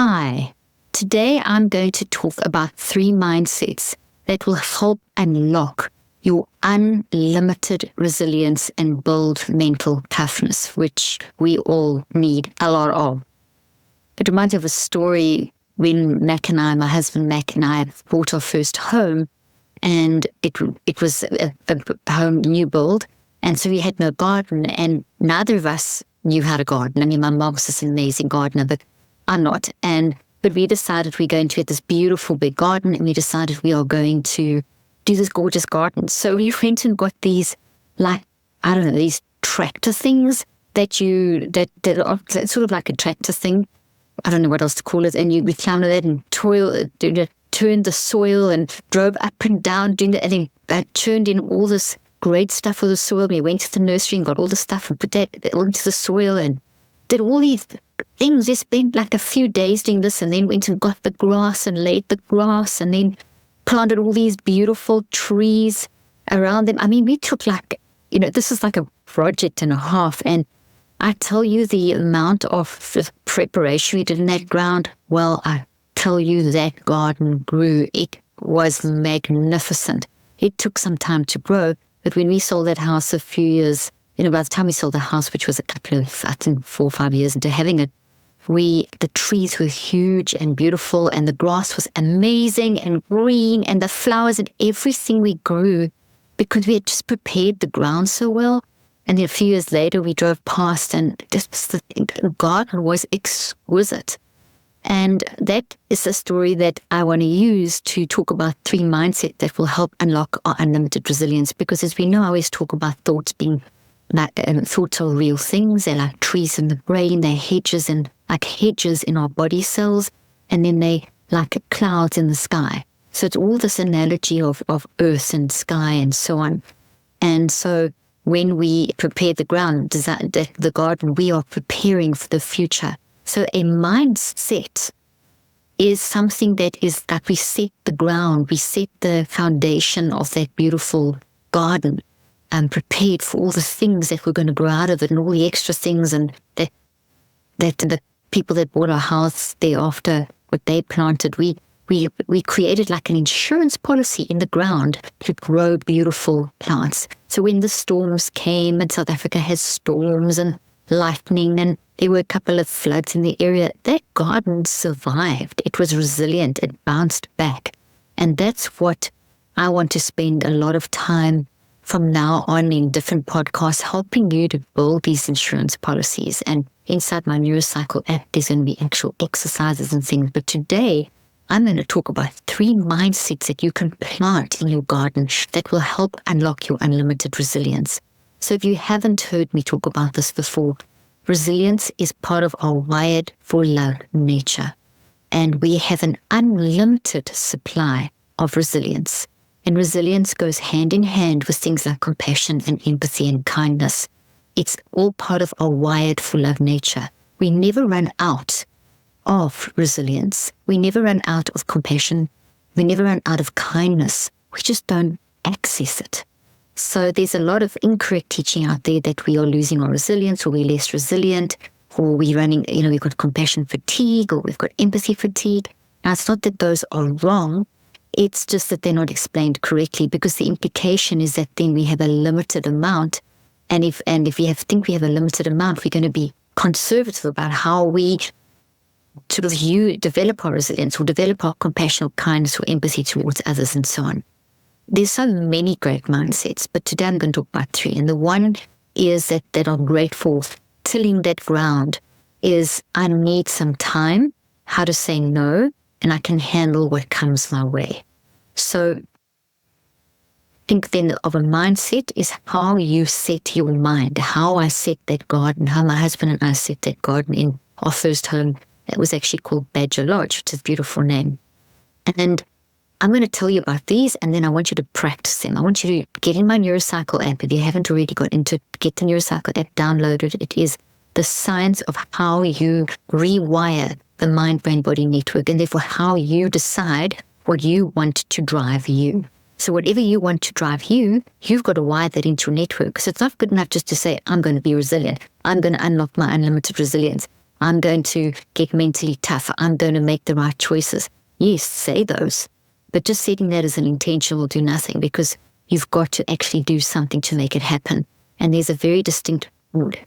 Hi, today I'm going to talk about 3 mindsets that will help unlock your unlimited resilience and build mental toughness, which we all need a lot of. It reminds me of a story when my husband Mac and I bought our first home, and it was a home new build, and so we had no garden, and neither of us knew how to garden. I mean, my mom's this amazing gardener, but I'm not. But we decided we're going to get this beautiful big garden, and we decided we are going to do this gorgeous garden. So we went and got these, these tractor things that's sort of like a tractor thing. I don't know what else to call it. And we climbed that and turned the soil and drove up and down doing that, and then turned in all this great stuff for the soil. We went to the nursery and got all the stuff and put that into the soil and did all these things. We spent like a few days doing this, and then went and got the grass and laid the grass, and then planted all these beautiful trees around them. I mean, we took this is like a project and a half, and I tell you the amount of preparation we did in that ground. Well, I tell you that garden grew. It was magnificent. It took some time to grow, but when we sold that house a few years, by the time we sold the house, which was a couple of, I think 4 or 5 years into having it, the trees were huge and beautiful, and the grass was amazing and green, and the flowers and everything we grew, because we had just prepared the ground so well. And then a few years later, we drove past, and the garden was exquisite. And that is the story that I want to use to talk about 3 mindsets that will help unlock our unlimited resilience. Because as we know, I always talk about thoughts being thoughts are real things. They're like trees in the brain. They're hedges in our body cells, and then they like clouds in the sky. So it's all this analogy of earth and sky and so on. And so when we prepare the ground, the garden, we are preparing for the future. So a mindset is something that is like we set the ground, we set the foundation of that beautiful garden, and prepared for all the things that we're going to grow out of it, and all the extra things, and that the people that bought our house thereafter, what they planted, we created like an insurance policy in the ground to grow beautiful plants. So when the storms came, and South Africa has storms and lightning, and there were a couple of floods in the area, that garden survived. It was resilient. It bounced back. And that's what I want to spend a lot of time from now on in different podcasts, helping you to build these insurance policies. And inside my Neurocycle app, there's going to be actual exercises and things. But today, I'm going to talk about 3 mindsets that you can plant in your garden that will help unlock your unlimited resilience. So if you haven't heard me talk about this before, resilience is part of our wired for love nature. And we have an unlimited supply of resilience. And resilience goes hand in hand with things like compassion and empathy and kindness. It's all part of our wired for love nature. We never run out of resilience. We never run out of compassion. We never run out of kindness. We just don't access it. So there's a lot of incorrect teaching out there that we are losing our resilience, or we're less resilient, or we're running, we've got compassion fatigue, or we've got empathy fatigue. Now, it's not that those are wrong. It's just that they're not explained correctly, because the implication is that then we have a limited amount. And if we think we have a limited amount, we're going to be conservative about how we sort of develop our resilience, or develop our compassion or kindness or empathy towards others and so on. There's so many great mindsets, but today I'm going to talk about 3. And the one is that I'm grateful, tilling that ground, is I need some time, how to say no, and I can handle what comes my way. So think then of a mindset is how you set your mind, how I set that garden, how my husband and I set that garden in our first home. It was actually called Badger Lodge, which is a beautiful name. And I'm going to tell you about these, and then I want you to practice them. I want you to get in my Neurocycle app. If you haven't already got into it, get the Neurocycle app downloaded. It is the science of how you rewire the mind-brain-body network, and therefore how you decide what you want to drive you. So whatever you want to drive you, you've got to wire that into your network. So it's not good enough just to say, I'm going to be resilient. I'm going to unlock my unlimited resilience. I'm going to get mentally tough. I'm going to make the right choices. Yes, say those. But just setting that as an intention will do nothing, because you've got to actually do something to make it happen. And there's a very distinct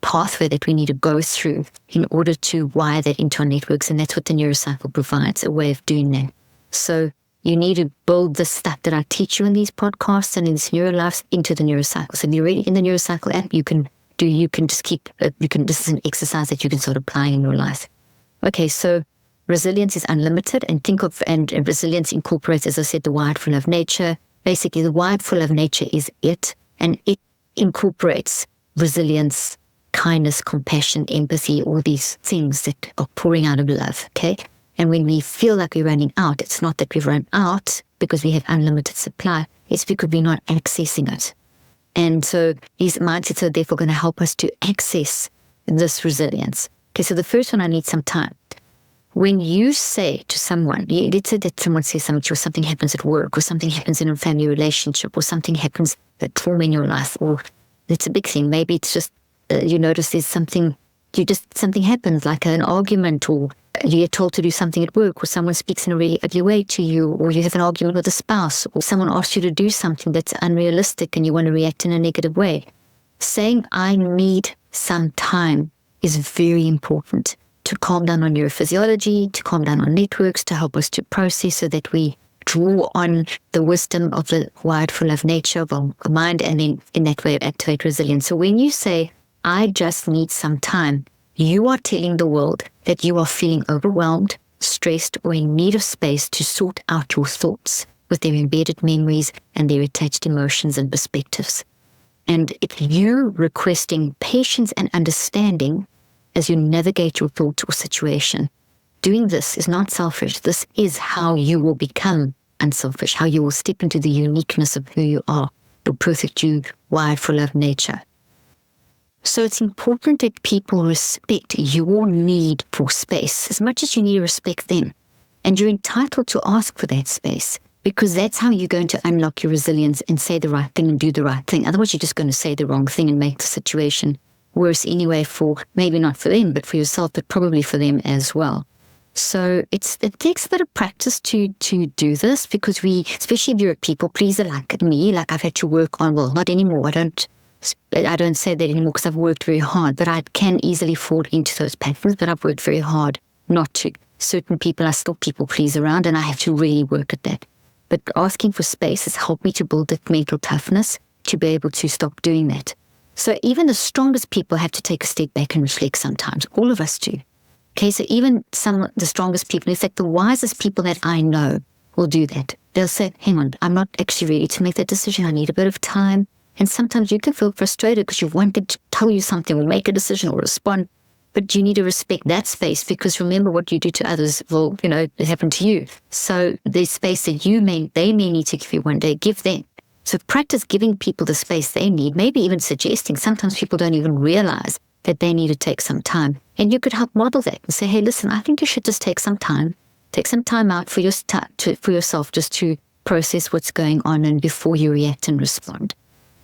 pathway that we need to go through in order to wire that into our networks. And that's what the neurocycle provides, a way of doing that. So you need to build the stuff that I teach you in these podcasts and in this NeuroLife into the neurocycle. So if you're already in the neurocycle app, this is an exercise that you can start applying in your life. Okay, so resilience is unlimited, and resilience incorporates, as I said, the wired for love nature. Basically, the wired for love nature is it, and it incorporates resilience, kindness, compassion, empathy, all these things that are pouring out of love, okay? And when we feel like we're running out, it's not that we've run out because we have unlimited supply, it's because we're not accessing it. And so these mindsets are therefore going to help us to access this resilience. Okay, so the first one, I need some time. When you say to someone, let's say that someone says something to you, or something happens at work, or something happens in a family relationship, or something happens, that trauma in your life, or it's a big thing. Maybe it's just you notice there's something happens, like an argument, or you get told to do something at work, or someone speaks in a really ugly way to you, or you have an argument with a spouse, or someone asks you to do something that's unrealistic and you want to react in a negative way. Saying, I need some time, is very important to calm down on neurophysiology, to calm down on networks, to help us to process so that we draw on the wisdom of the wired for love nature of our mind, and then in that way activate resilience. So when you say, I just need some time, you are telling the world that you are feeling overwhelmed, stressed, or in need of space to sort out your thoughts with their embedded memories and their attached emotions and perspectives. And if you're requesting patience and understanding as you navigate your thoughts or situation, doing this is not selfish. This is how you will become unselfish, how you will step into the uniqueness of who you are, your perfect you, wired for love nature. So it's important that people respect your need for space as much as you need to respect them. And you're entitled to ask for that space, because that's how you're going to unlock your resilience and say the right thing and do the right thing. Otherwise, you're just going to say the wrong thing and make the situation worse anyway, for maybe not for them, but for yourself, but probably for them as well. So it takes a bit of practice to do this, because we, especially if you're a people pleaser like me, like I've had to work on, well, not anymore. I don't say that anymore because I've worked very hard, but I can easily fall into those patterns, but I've worked very hard not to. Certain people I still people please around, and I have to really work at that. But asking for space has helped me to build that mental toughness to be able to stop doing that. So even the strongest people have to take a step back and reflect sometimes. All of us do. Okay, so even the strongest people, in fact, the wisest people that I know will do that. They'll say, hang on, I'm not actually ready to make that decision. I need a bit of time. And sometimes you can feel frustrated because you wanted to tell you something or make a decision or respond, but you need to respect that space, because remember, what you do to others will, it happen to you. So the space that they may need to give you one day, give them. So practice giving people the space they need, maybe even suggesting. Sometimes people don't even realize that they need to take some time. And you could help model that and say, hey, listen, I think you should just take some time out for yourself just to process what's going on and before you react and respond.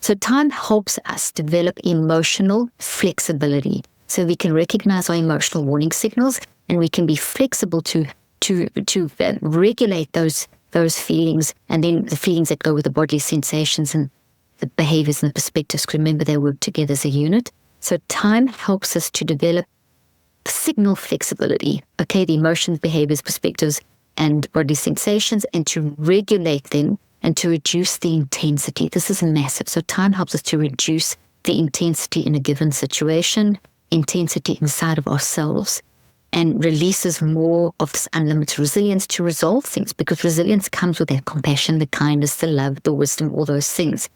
So time helps us develop emotional flexibility, so we can recognize our emotional warning signals, and we can be flexible to regulate those feelings, and then the feelings that go with the bodily sensations and the behaviors and the perspectives. Remember, they work together as a unit. So time helps us to develop signal flexibility, okay, the emotions, behaviors, perspectives, and bodily sensations, and to regulate them and to reduce the intensity. This is massive. So time helps us to reduce the intensity in a given situation, intensity inside of ourselves, and releases more of this unlimited resilience to resolve things, because resilience comes with that compassion, the kindness, the love, the wisdom, all those things.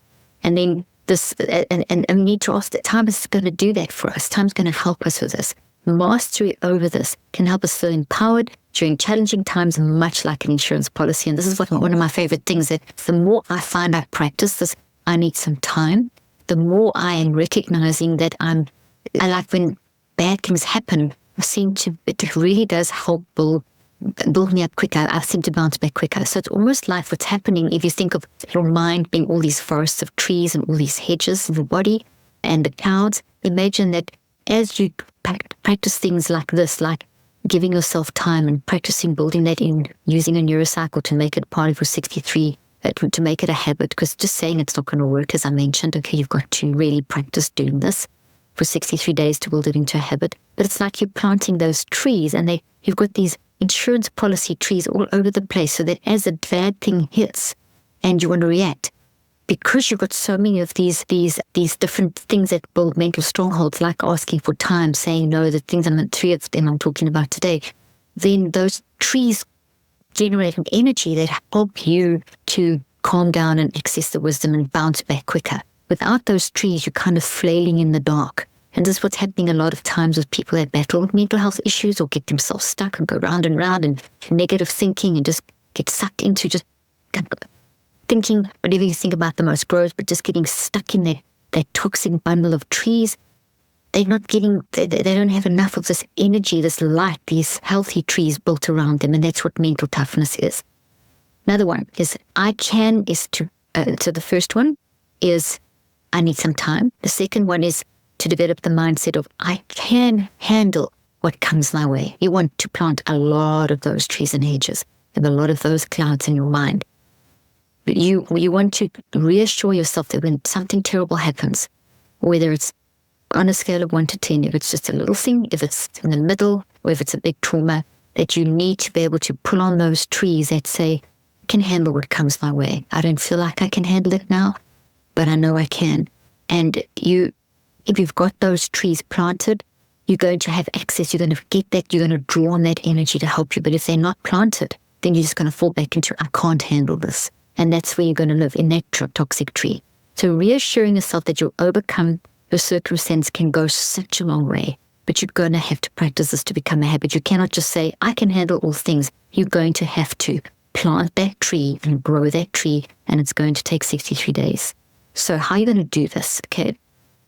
And then and we need to ask that time is going to do that for us. Time's going to help us with this. Mastery over this can help us feel empowered during challenging times, much like an insurance policy. And this is one of my favorite things, that the more I find I practice this, I need some time, the more I am recognizing that I like when bad things happen, it really does help build me up quicker. I seem to bounce back quicker. So it's almost like what's happening if you think of your mind being all these forests of trees and all these hedges in your body and the clouds. Imagine that as you practice things like this, like giving yourself time and practicing building that in, using a neurocycle to make it part of your 63, to make it a habit, because just saying it's not going to work, as I mentioned, okay, you've got to really practice doing this for 63 days to build it into a habit. But it's like you're planting those trees, and you've got these insurance policy trees all over the place, so that as a bad thing hits and you want to react, because you've got so many of these different things that build mental strongholds, like asking for time, saying no, the things, and 3 of them I'm talking about today, then those trees generate an energy that help you to calm down and access the wisdom and bounce back quicker. Without those trees, you're kind of flailing in the dark. And this is what's happening a lot of times with people that battle with mental health issues or get themselves stuck and go round and round and negative thinking and just get sucked into just thinking whatever you think about the most gross, but just getting stuck in that toxic bundle of trees. They're not getting, they don't have enough of this energy, this light, these healthy trees built around them. And that's what mental toughness is. Another one is so the first one is I need some time. The second one is to develop the mindset of I can handle what comes my way. You want to plant a lot of those trees and hedges, have a lot of those clouds in your mind. But you want to reassure yourself that when something terrible happens, whether it's on a scale of 1 to 10, if it's just a little thing, if it's in the middle, or if it's a big trauma, that you need to be able to pull on those trees that say, I can handle what comes my way. I don't feel like I can handle it now, but I know I can. And if you've got those trees planted, you're going to have access, you're going to get that, you're going to draw on that energy to help you. But if they're not planted, then you're just going to fall back into, I can't handle this. And that's where you're going to live, in that toxic tree. So reassuring yourself that you'll overcome your circumstance can go such a long way. But you're going to have to practice this to become a habit. You cannot just say, I can handle all things. You're going to have to plant that tree and grow that tree, and it's going to take 63 days. So how are you going to do this? Okay.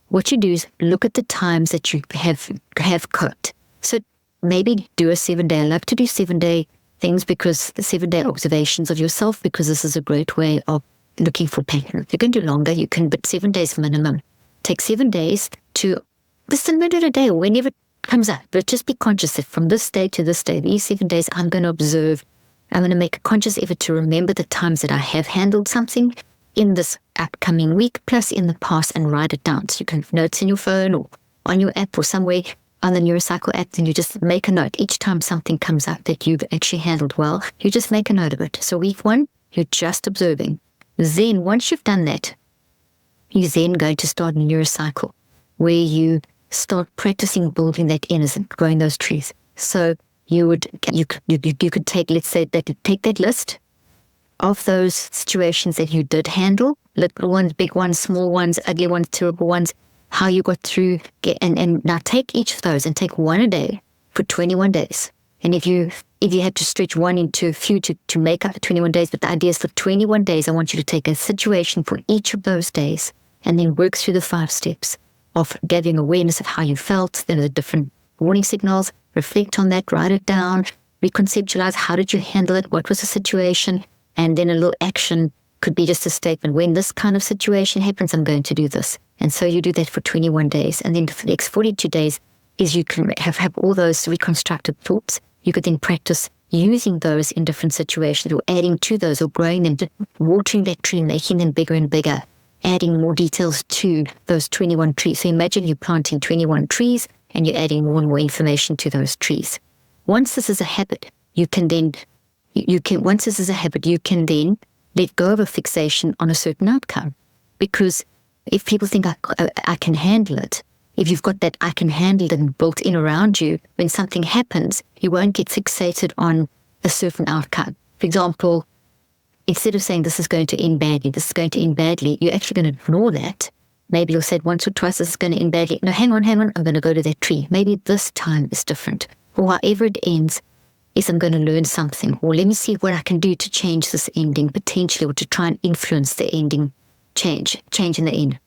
What you do is look at the times that you have coped. So maybe do a 7-day. I love to do 7-day things, because the 7-day observations of yourself, because this is a great way of looking for patterns. If you can do longer, you can, but 7 days minimum. Take 7 days to just a minute a day or whenever it comes up. But just be conscious that from this day to this day, these 7 days, I'm going to observe. I'm going to make a conscious effort to remember the times that I have handled something in this upcoming week, plus in the past, and write it down. So you can have notes in your phone or on your app or somewhere on the Neurocycle app, and you just make a note. Each time something comes up that you've actually handled well, you just make a note of it. So week 1, you're just observing. Then once you've done that, you're then going to start a Neurocycle where you start practicing building that innocent, growing those trees. So you could take, let's say that you take that list of those situations that you did handle, little ones, big ones, small ones, ugly ones, terrible ones, how you got through, and now take each of those and take one a day for 21 days. And if you had to stretch one into a few to make up the 21 days, but the idea is for 21 days, I want you to take a situation for each of those days and then work through the 5 steps of gathering awareness of how you felt, then the different warning signals, reflect on that, write it down, reconceptualize how did you handle it, what was the situation, and then a little action could be just a statement, when this kind of situation happens, I'm going to do this. And so you do that for 21 days. And then for the next 42 days is you can have all those reconstructed thoughts. You could then practice using those in different situations, or adding to those, or growing them, watering that tree, making them bigger and bigger, adding more details to those 21 trees. So imagine you're planting 21 trees and you're adding more and more information to those trees. Once this is a habit, you can then let go of a fixation on a certain outcome. Because if people think I can handle it, if you've got that I can handle it built in around you, when something happens, you won't get fixated on a certain outcome. For example, instead of saying this is going to end badly, you're actually going to ignore that. Maybe you'll say it once or twice, this is going to end badly. No, hang on, I'm going to go to that tree. Maybe this time is different. Or however it ends, is I'm going to learn something. Or let me see what I can do to change this ending, potentially, or to try and influence the ending, change in the end.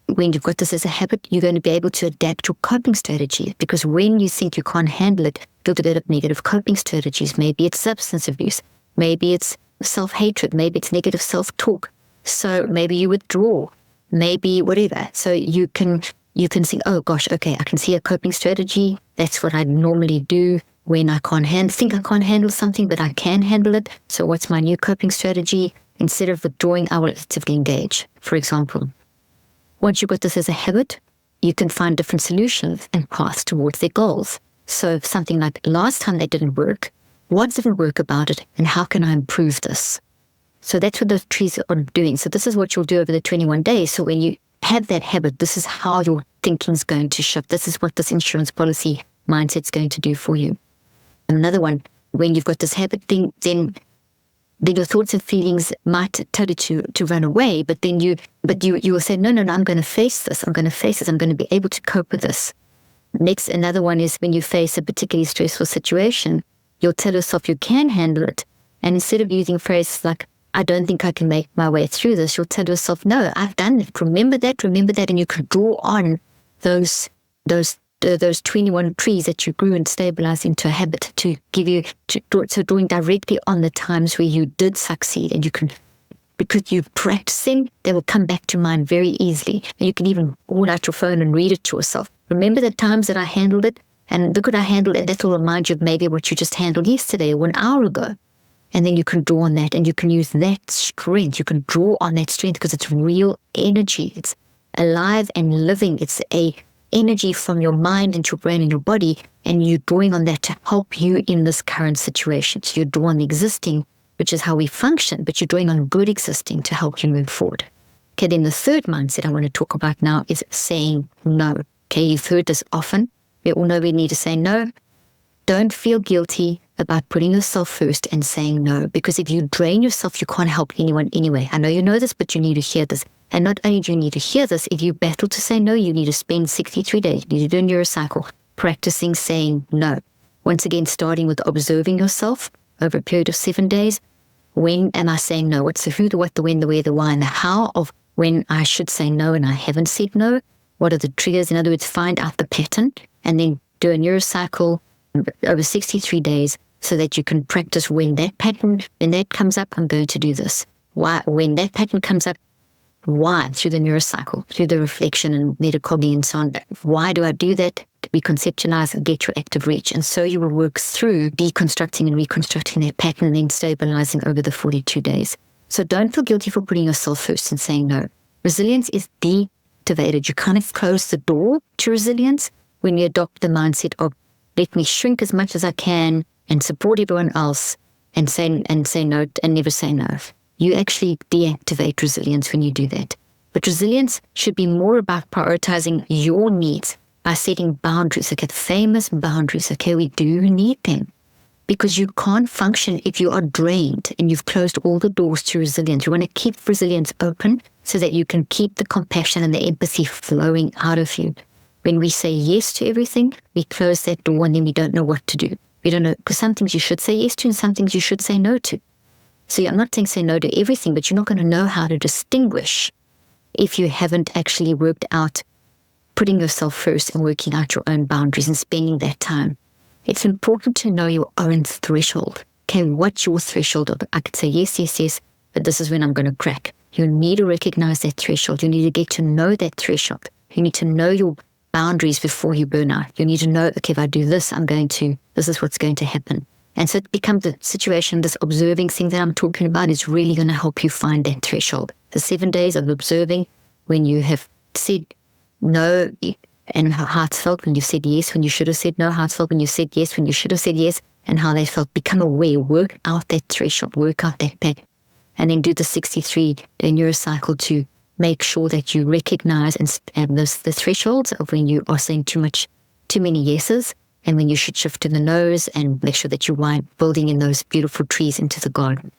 When you've got this as a habit, you're going to be able to adapt your coping strategies, because when you think you can't handle it, you'll develop negative coping strategies. Maybe it's substance abuse. Maybe it's self-hatred. Maybe it's negative self-talk. So maybe you withdraw. Maybe whatever. So you can you can think, oh gosh, okay, I can see a coping strategy. That's what I normally do when I think I can't handle something, but I can handle it. So what's my new coping strategy? Instead of withdrawing, I will actively engage, for example. Once you've got this as a habit, you can find different solutions and paths towards their goals. So something like last time that didn't work, what didn't work about it, and how can I improve this? So that's what those trees are doing. So this is what you'll do over the 21 days. So when you have that habit, this is how your thinking is going to shift. This is what this insurance policy mindset is going to do for you. Another one, when you've got this habit, then your thoughts and feelings might tell you to run away, but then you will say, no, I'm going to face this. I'm going to be able to cope with this. Next, another one is when you face a particularly stressful situation, you'll tell yourself you can handle it. And instead of using phrases like, I don't think I can make my way through this, you'll tell yourself, no, I've done it. Remember that, and you can draw on those 21 trees that you grew and stabilized into a habit to give you, so drawing directly on the times where you did succeed, and you can, because you're practicing, they will come back to mind very easily. And you can even pull out your phone and read it to yourself. Remember the times that I handled it, and look what I handled, and that will remind you of maybe what you just handled yesterday or 1 hour ago. And then you can draw on that, and you can use that strength. You can draw on that strength because it's real energy. It's alive and living. It's a energy from your mind into your brain and your body, and you're drawing on that to help you in this current situation. So you draw on the existing, which is how we function, but you're drawing on good existing to help you move forward. Okay, then the third mindset I want to talk about now is saying no. Okay, you've heard this often. We all know we need to say no. Don't feel guilty about putting yourself first and saying no, because if you drain yourself, you can't help anyone anyway. I know you know this, but you need to hear this. And not only do you need to hear this, if you battle to say no, you need to spend 63 days, you need to do a neurocycle, practicing saying no. Once again, starting with observing yourself over a period of 7 days. When am I saying no? What's the who, the what, the when, the where, the why, and the how of when I should say no and I haven't said no? What are the triggers? In other words, find out the pattern and then do a neurocycle over 63 days so that you can practice when that comes up, I'm going to do this. Why? When that pattern comes up, why? Through the neurocycle, through the reflection and metacognition and so on. Why do I do that? We conceptualize and get your active reach. And so you will work through deconstructing and reconstructing that pattern and then stabilizing over the 42 days. So don't feel guilty for putting yourself first and saying no. Resilience is deactivated. You kind of close the door to resilience when you adopt the mindset of let me shrink as much as I can and support everyone else and say no and never say no. You actually deactivate resilience when you do that. But resilience should be more about prioritizing your needs by setting boundaries. Okay, the famous boundaries. Okay, we do need them because you can't function if you are drained and you've closed all the doors to resilience. You want to keep resilience open so that you can keep the compassion and the empathy flowing out of you. When we say yes to everything, we close that door and then we don't know what to do. We don't know, because some things you should say yes to and some things you should say no to. So I'm not saying say no to everything, but you're not going to know how to distinguish if you haven't actually worked out putting yourself first and working out your own boundaries and spending that time. It's important to know your own threshold. Okay, what's your threshold of? I could say yes, but this is when I'm going to crack. You need to recognize that threshold. You need to get to know that threshold. You need to know your boundaries before you burn out. You need to know, okay, if I do this, this is what's going to happen. And so it becomes a situation, this observing thing that I'm talking about is really going to help you find that threshold. The 7 days of observing when you have said no and how it's felt when you said yes, when you should have said no, how it's felt when you said yes, when you should have said yes, and how they felt. Become aware, work out that threshold, work out that pattern, and then do the 63-day neurocycle to make sure that you recognize and the thresholds of when you are saying too many yeses, and when you should shift to the no's and make sure that you're building in those beautiful trees into the garden.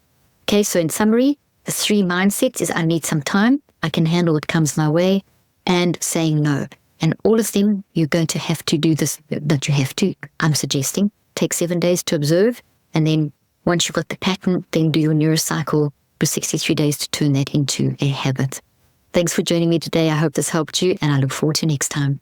Okay, so in summary, the 3 mindsets is I need some time, I can handle what comes my way, and saying no. And all of them, you're going to have to do this, that you have to, I'm suggesting. Take 7 days to observe, and then once you've got the pattern, then do your neurocycle for 63 days to turn that into a habit. Thanks for joining me today. I hope this helped you, and I look forward to next time.